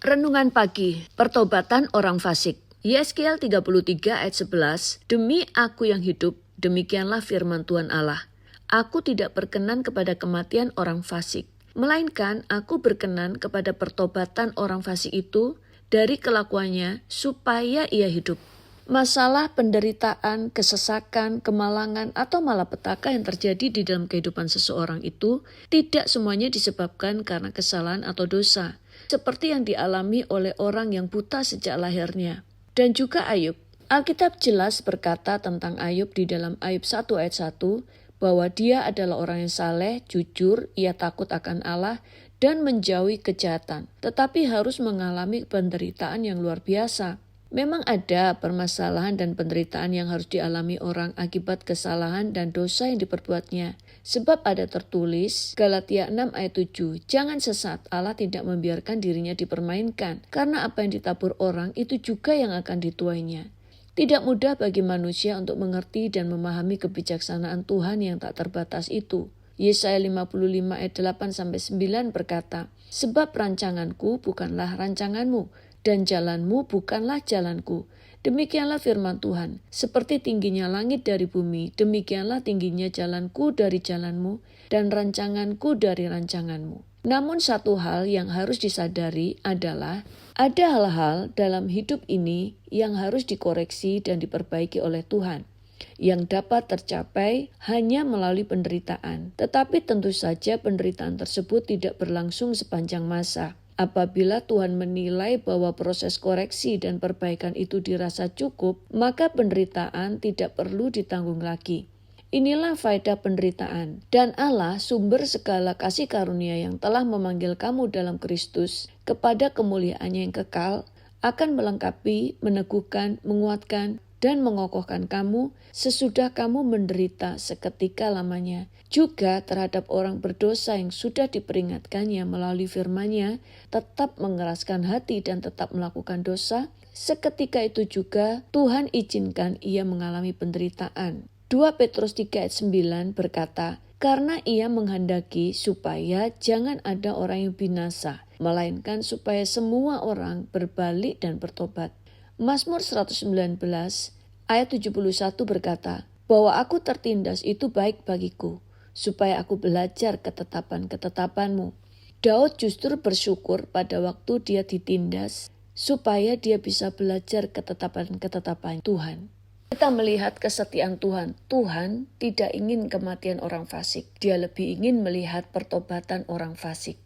Renungan pagi, pertobatan orang fasik. Yeskil 33 ayat 11, Demi aku yang hidup, demikianlah firman Tuhan Allah. Aku tidak berkenan kepada kematian orang fasik, melainkan aku berkenan kepada pertobatan orang fasik itu dari kelakuannya supaya ia hidup. Masalah penderitaan, kesesakan, kemalangan, atau malapetaka yang terjadi di dalam kehidupan seseorang itu tidak semuanya disebabkan karena kesalahan atau dosa, seperti yang dialami oleh orang yang buta sejak lahirnya. Dan juga Ayub. Alkitab jelas berkata tentang Ayub di dalam Ayub 1 ayat 1, bahwa dia adalah orang yang saleh, jujur, ia takut akan Allah, dan menjauhi kejahatan, tetapi harus mengalami penderitaan yang luar biasa. Memang ada permasalahan dan penderitaan yang harus dialami orang akibat kesalahan dan dosa yang diperbuatnya. Sebab ada tertulis, Galatia 6 ayat 7, jangan sesat, Allah tidak membiarkan dirinya dipermainkan, karena apa yang ditabur orang itu juga yang akan dituainya. Tidak mudah bagi manusia untuk mengerti dan memahami kebijaksanaan Tuhan yang tak terbatas itu. Yesaya 55 ayat 8-9 berkata, sebab rancanganku bukanlah rancanganmu, dan jalanmu bukanlah jalanku. Demikianlah firman Tuhan, seperti tingginya langit dari bumi, demikianlah tingginya jalanku dari jalanmu, dan rancanganku dari rancanganmu. Namun satu hal yang harus disadari adalah, ada hal-hal dalam hidup ini yang harus dikoreksi dan diperbaiki oleh Tuhan, yang dapat tercapai hanya melalui penderitaan. Tetapi tentu saja penderitaan tersebut tidak berlangsung sepanjang masa. Apabila Tuhan menilai bahwa proses koreksi dan perbaikan itu dirasa cukup, maka penderitaan tidak perlu ditanggung lagi. Inilah faedah penderitaan. Dan Allah, sumber segala kasih karunia yang telah memanggil kamu dalam Kristus kepada kemuliaannya yang kekal, akan melengkapi, meneguhkan, menguatkan, dan mengokohkan kamu sesudah kamu menderita seketika lamanya. Juga terhadap orang berdosa yang sudah diperingatkannya melalui firman-Nya, tetap mengeraskan hati dan tetap melakukan dosa, seketika itu juga Tuhan izinkan ia mengalami penderitaan. 2 Petrus 3 ayat 9 berkata, karena ia menghendaki supaya jangan ada orang yang binasa, melainkan supaya semua orang berbalik dan bertobat. Mazmur 119 ayat 71 berkata, bahwa aku tertindas itu baik bagiku, supaya aku belajar ketetapan-ketetapanmu. Daud justru bersyukur pada waktu dia ditindas, supaya dia bisa belajar ketetapan-ketetapan Tuhan. Kita melihat kesetiaan Tuhan. Tuhan tidak ingin kematian orang fasik. Dia lebih ingin melihat pertobatan orang fasik.